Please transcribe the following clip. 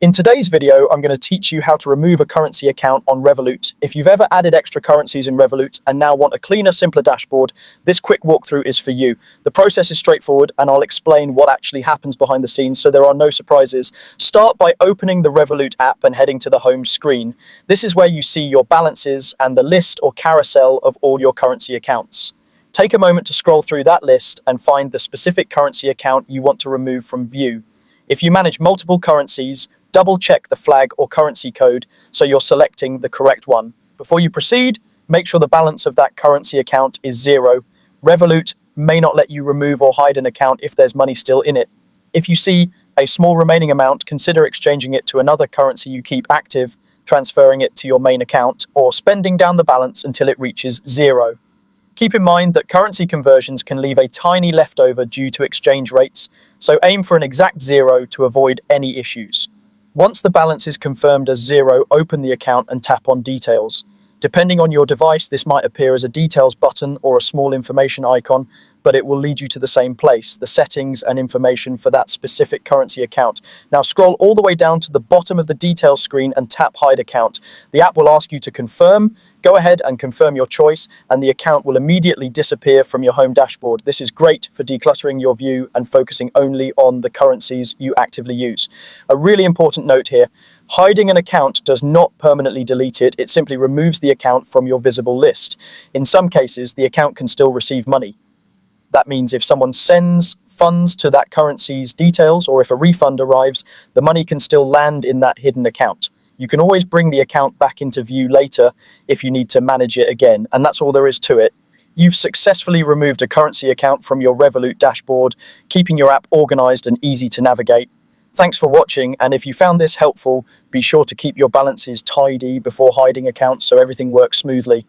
In today's video, I'm going to teach you how to remove a currency account on Revolut. If you've ever added extra currencies in Revolut and now want a cleaner, simpler dashboard, this quick walkthrough is for you. The process is straightforward and I'll explain what actually happens behind the scenes so there are no surprises. Start by opening the Revolut app and heading to the home screen. This is where you see your balances and the list or carousel of all your currency accounts. Take a moment to scroll through that list and find the specific currency account you want to remove from view. If you manage multiple currencies, double-check the flag or currency code so you're selecting the correct one. Before you proceed, make sure the balance of that currency account is zero. Revolut may not let you remove or hide an account if there's money still in it. If you see a small remaining amount, consider exchanging it to another currency you keep active, transferring it to your main account, or spending down the balance until it reaches zero. Keep in mind that currency conversions can leave a tiny leftover due to exchange rates, so aim for an exact zero to avoid any issues. Once the balance is confirmed as zero, open the account and tap on Details. Depending on your device, this might appear as a Details button or a small information icon, but it will lead you to the same place, the settings and information for that specific currency account. Now scroll all the way down to the bottom of the Details screen and tap Hide Account. The app will ask you to confirm. Go ahead and confirm your choice, and the account will immediately disappear from your home dashboard. This is great for decluttering your view and focusing only on the currencies you actively use. A really important note here, hiding an account does not permanently delete it, it simply removes the account from your visible list. In some cases, the account can still receive money. That means if someone sends funds to that currency's details, or if a refund arrives, the money can still land in that hidden account. You can always bring the account back into view later if you need to manage it again, and that's all there is to it. You've successfully removed a currency account from your Revolut dashboard, keeping your app organized and easy to navigate. Thanks for watching, and if you found this helpful, be sure to keep your balances tidy before hiding accounts so everything works smoothly.